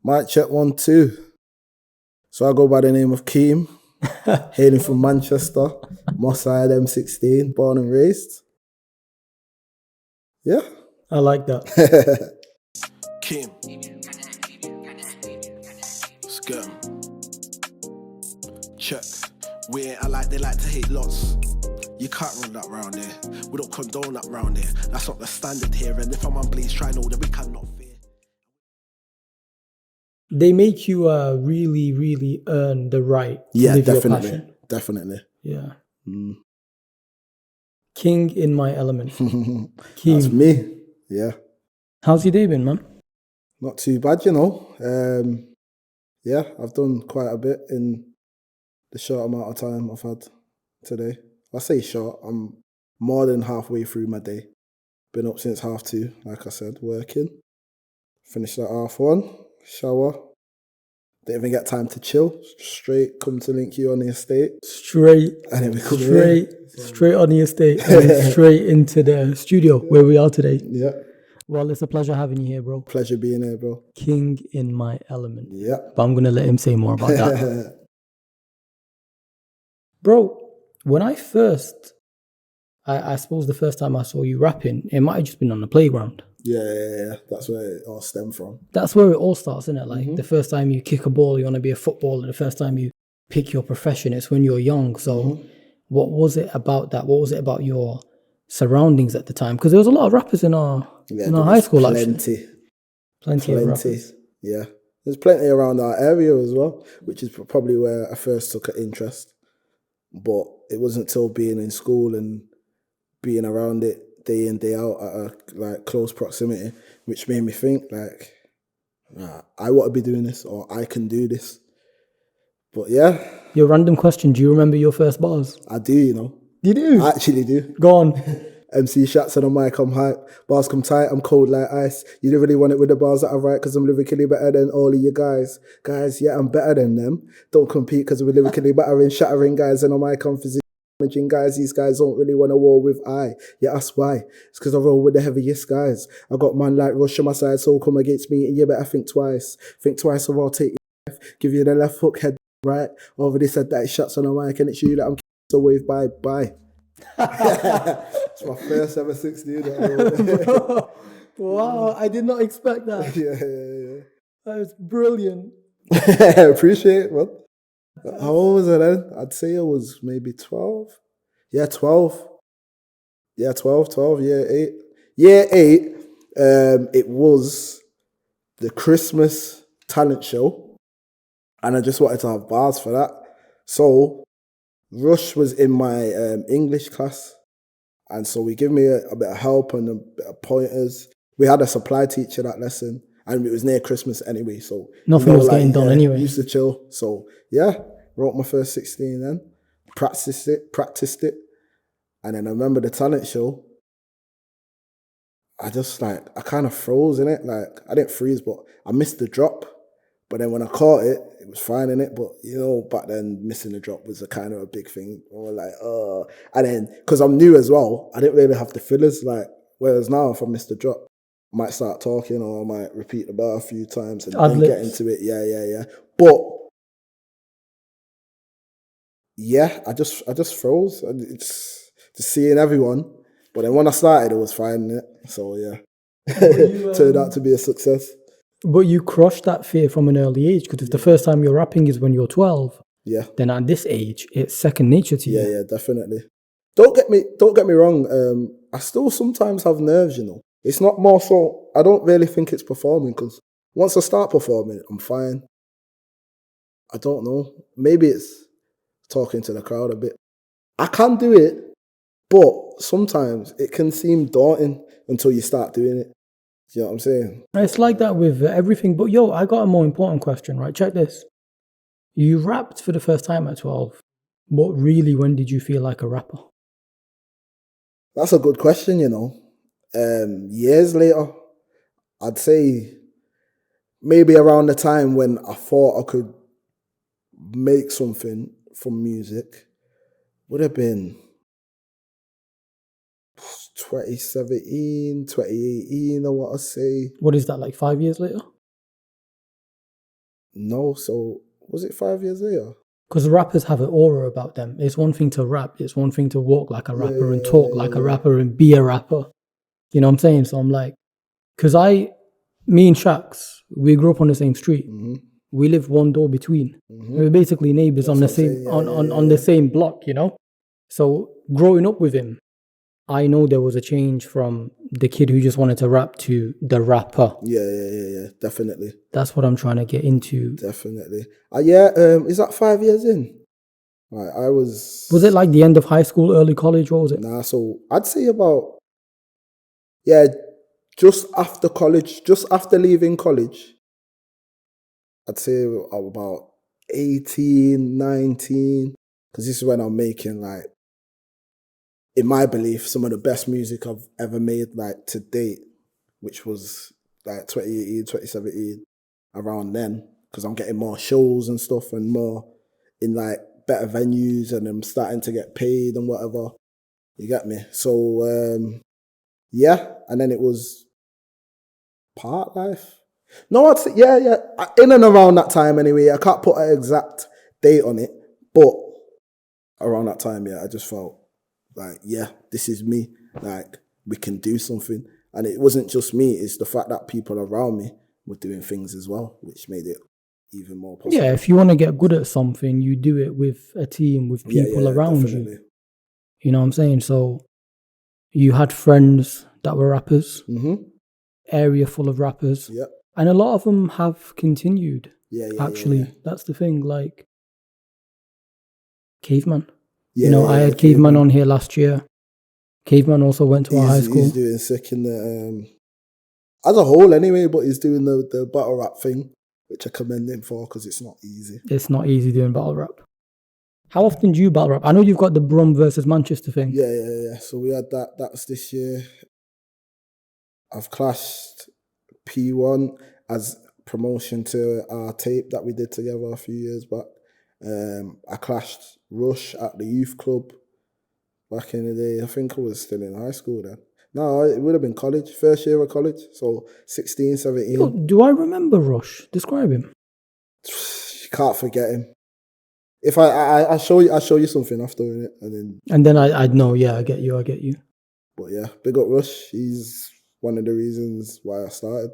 Mic check 1, 2. So I go by the name of Keem, hailing from Manchester, Moss Side M16, born and raised. Yeah. I like that. Keem. Let's go. Check. We ain't alike, they like to hate lots. You can't run that round here. We don't condone that round here. That's not the standard here. And if I'm on Blaze, try know that we cannot fear. They make you really, really earn the right to live your passion. Definitely. Yeah. King in my element. That's me. Yeah. How's your day been, man? Not too bad, you know. Yeah, I've done quite a bit in the short amount of time I've had today. I say short, I'm more than halfway through my day. Been up since 2:30, like I said, working. Finished at 1:30, shower. Didn't even get time to chill. Straight come to link you on the estate. Straight And then we come straight on the estate and then straight into the studio where we are today. Yeah. Well, it's a pleasure having you here, bro. Pleasure being here, bro. King in my element. Yeah. But I'm going to let him say more about that. Bro, when I first, I suppose the first time I saw you rapping, it might have just been on the playground. Yeah. That's where it all stemmed from. That's where it all starts, isn't it? Like the first time you kick a ball, you want to be a footballer. The first time you pick your profession, it's when you're young. So what was it about that? What was it about your surroundings at the time? Because there was a lot of rappers in our high school, actually. Plenty of rappers. Yeah. There's plenty around our area as well, which is probably where I first took an interest. But it wasn't until being in school and being around it day in, day out at a like close proximity, which made me think like, I want to be doing this or I can do this. But yeah. Your random question, do you remember your first bars? I do, you know. You do? I actually do. Go on. MC shots on the mic, I'm hype. Bars come tight, I'm cold like ice. You don't really want it with the bars that I write because I'm lyrically better than all of you guys. Guys, yeah, I'm better than them. Don't compete because we're lyrically battering, shattering guys and on my physically damaging guys. These guys don't really want to war with I. Yeah, that's why. It's because I roll with the heaviest guys. I got man like Rush on my side, so come against me and you better think twice. Think twice or I'll take your left. Give you the left hook, head right. Already said that it shots on the mic and it's you that I'm so wave bye. It's my first ever 16. Wow, I did not expect that. Yeah. That was brilliant. Appreciate it, man. How old was I then? I'd say I was maybe 12. Yeah, 12. Yeah, 12, year 8. Year 8, it was the Christmas talent show. And I just wanted to have bars for that. So Rush was in my English class, and so he gave me a bit of help and a bit of pointers. We had a supply teacher that lesson, and it was near Christmas anyway, so nothing was getting done anyway. Used to chill. So yeah, wrote my first 16 then, practiced it, and then I remember the talent show. I kind of froze in it. Like I didn't freeze, but I missed the drop. But then when I caught it, it was fine in it. But, you know, back then, missing the drop was a kind of a big thing. Or like, And then, because I'm new as well, I didn't really have the fillers. Like, whereas now, if I miss the drop, I might start talking or I might repeat the bar a few times and then get into it. Yeah. But, yeah, I just froze. It's just seeing everyone. But then when I started, it was fine, innit? So, yeah. Turned out to be a success. But you crushed that fear from an early age, because if the first time you're rapping is when you're 12, then at this age, it's second nature to you. Yeah, definitely. Don't get me wrong. I still sometimes have nerves, you know. It's not more so, I don't really think it's performing, because once I start performing, I'm fine. I don't know. Maybe it's talking to the crowd a bit. I can do it, but sometimes it can seem daunting until you start doing it. You know what I'm saying? It's like that with everything. But yo, I got a more important question, right? Check this. You rapped for the first time at 12. But really, when did you feel like a rapper? That's a good question, you know. Years later, I'd say maybe around the time when I thought I could make something from music would have been 2017, 2018, I want to say. What is that, like 5 years later? No, so was it 5 years later? Because rappers have an aura about them. It's one thing to rap. It's one thing to walk like a rapper and talk like a rapper and be a rapper. You know what I'm saying? So I'm like, because me and Shax, we grew up on the same street. We live one door between. We're basically neighbors on the same on the same block, you know? So growing up with him, I know there was a change from the kid who just wanted to rap to the rapper. Yeah, definitely. That's what I'm trying to get into. Definitely. Is that 5 years in? Right, Was it like the end of high school, early college? What was it? Nah, so I'd say about, just after college, just after leaving college, I'd say about 18, 19, because this is when I'm making, like, in my belief, some of the best music I've ever made, like, to date, which was, like, 2018, 2017, around then, because I'm getting more shows and stuff and more in, like, better venues, and I'm starting to get paid and whatever. You get me? So, and then it was Part Life. No, I'd say, in and around that time anyway. I can't put an exact date on it, but around that time, I just felt like, this is me. Like, we can do something. And it wasn't just me, it's the fact that people around me were doing things as well, which made it even more possible. Yeah, if you want to get good at something, you do it with a team, with people around definitely. You. You know what I'm saying? So you had friends that were rappers, area full of rappers, and a lot of them have continued. Actually, that's the thing. Like Caveman. I had Caveman on here last year. Caveman also went to our high school. He's doing sick in the as a whole anyway, but he's doing the battle rap thing, which I commend him for because it's not easy. It's not easy doing battle rap. How often do you battle rap? I know you've got the Brum versus Manchester thing. Yeah. So we had that. That's this year. I've clashed P1 as promotion to our tape that we did together a few years back. I clashed Rush at the youth club back in the day. I think I was still in high school then. No, it would have been college, first year of college. So 16, 17. Yo, do I remember Rush? Describe him. You can't forget him. If I show you something after it, and then I'd know. Yeah, I get you. But yeah, big up Rush. He's one of the reasons why I started.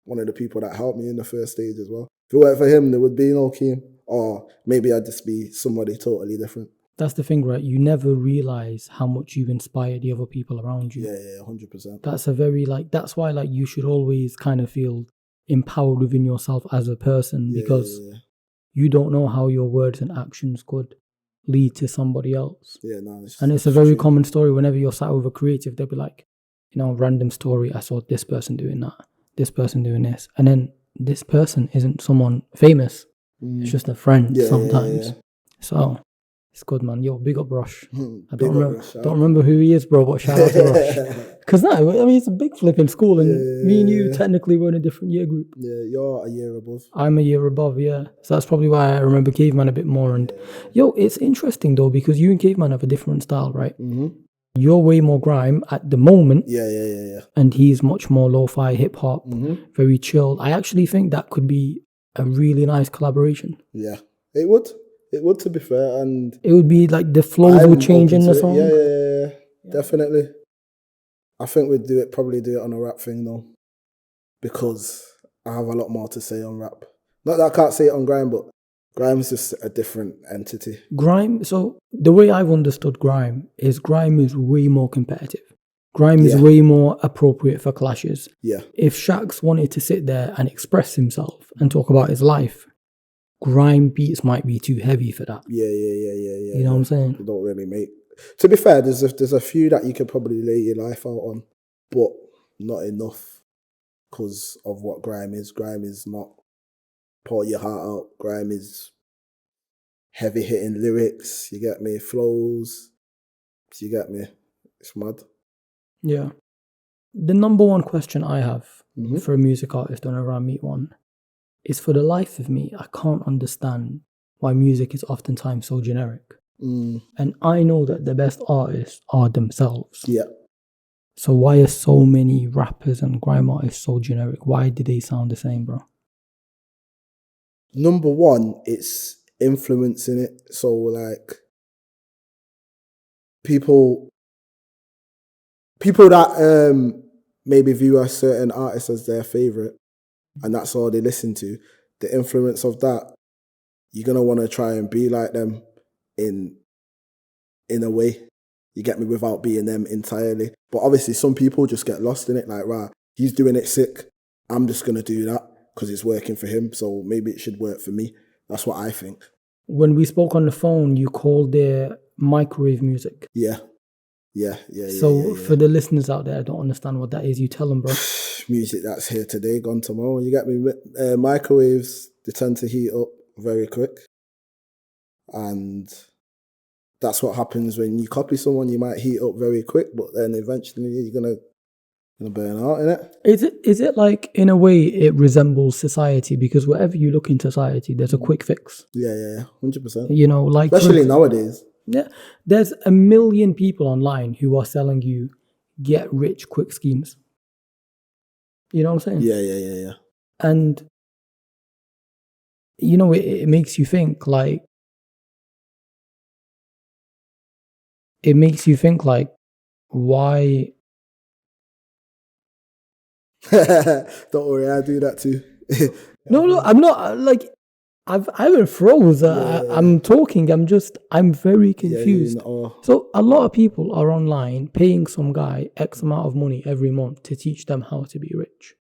One of the people that helped me in the first stage as well. If it weren't for him, there would be no Keem, or maybe I'd just be somebody totally different. That's the thing, right? You never realize how much you've inspired the other people around you. Yeah, 100%. That's a very that's why you should always kind of feel empowered within yourself as a person because. You don't know how your words and actions could lead to somebody else. And it's a very common story. Whenever you're sat with a creative, they'll be like, random story. I saw this person doing that, this person doing this. And then this person isn't someone famous. It's just a friend sometimes. Yeah. So it's good, man. Yo, big up Rush. I don't remember who he is, bro, but shout out to Rush. Because it's a big flip in school, and me and you technically were in a different year group. Yeah, you're a year above. I'm a year above, yeah. So that's probably why I remember Caveman a bit more. And it's interesting though, because you and Caveman have a different style, right? You're way more grime at the moment. Yeah. And he's much more lo-fi, hip-hop, very chilled. I actually think that could be a really nice collaboration. Yeah, it would. It would, to be fair, and it would be like the flows would change in the song. Yeah, definitely. I think we'd probably do it on a rap thing though, because I have a lot more to say on rap. Not that I can't say it on Grime, but Grime is just a different entity. Grime. So the way I've understood Grime is way more competitive. Grime is way more appropriate for clashes. Yeah. If Shax wanted to sit there and express himself and talk about his life, Grime beats might be too heavy for that. Yeah. You know what I'm saying? They don't really make. To be fair, there's a few that you could probably lay your life out on, but not enough because of what Grime is. Grime is not pour your heart out. Grime is heavy hitting lyrics. You get me? Flows. You get me? It's mad. Yeah. The number one question I have for a music artist whenever I meet one is, for the life of me, I can't understand why music is oftentimes so generic. And I know that the best artists are themselves. Yeah. So why are so many rappers and grime artists so generic? Why do they sound the same, bro? Number one, it's influencing it. So like people that maybe view a certain artist as their favorite, and that's all they listen to. The influence of that, you're gonna want to try and be like them in a way. You get me, without being them entirely. But obviously, some people just get lost in it. Like, right, he's doing it sick. I'm just gonna do that because it's working for him. So maybe it should work for me. That's what I think. When we spoke on the phone, you called it microwave music. Yeah. So for the listeners out there, I don't understand what that is. You tell them, bro. Music that's here today, gone tomorrow. You get me? Microwaves, they tend to heat up very quick. And that's what happens when you copy someone. You might heat up very quick, but then eventually you're gonna burn out, innit? Is it like, in a way, it resembles society? Because wherever you look in society, there's a quick fix. Yeah, 100%. You know, like... Especially nowadays. Yeah, there's a million people online who are selling you get rich quick schemes. You know what I'm saying? Yeah. And, you know, it makes you think like... It makes you think like, why... Don't worry, I do that too. No, I'm not, like... I haven't froze. I'm talking. I'm very confused. So a lot of people are online paying some guy X amount of money every month to teach them how to be rich.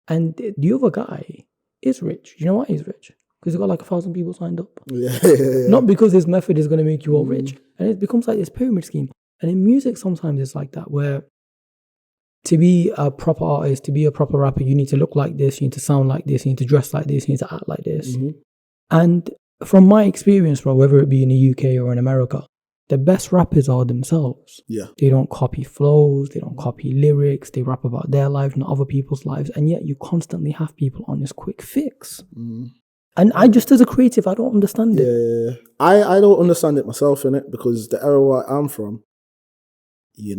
And the other guy is rich. You know why he's rich? Because he's got like 1,000 people signed up. Yeah. Not because his method is going to make you all rich. And it becomes like this pyramid scheme. And in music, sometimes it's like that, where to be a proper artist, to be a proper rapper, you need to look like this, you need to sound like this, you need to dress like this, you need to act like this. And from my experience, bro, whether it be in the UK or in America, the best rappers are themselves. Yeah. They don't copy flows, they don't copy lyrics, they rap about their lives, not other people's lives. And yet you constantly have people on this quick fix. And I just, as a creative, I don't understand it. Yeah. I don't understand it myself, innit? Because the era where I'm from, you're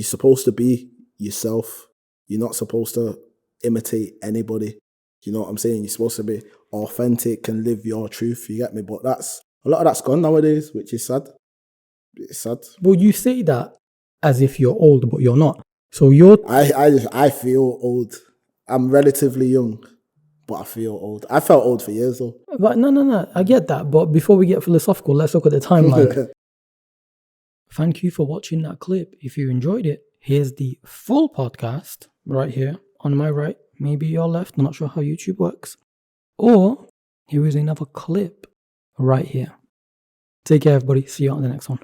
supposed to be yourself. You're not supposed to imitate anybody. You know what I'm saying? You're supposed to be authentic and live your truth. You get me? But a lot of that's gone nowadays, which is sad. It's sad. Well, you say that as if you're old, but you're not. So I feel old. I'm relatively young, but I feel old. I felt old for years though. But no. I get that. But before we get philosophical, let's look at the timeline. Thank you for watching that clip. If you enjoyed it, here's the full podcast right here on my right. Maybe your left. I'm not sure how YouTube works. Or here is another clip right here. Take care, everybody. See you on the next one.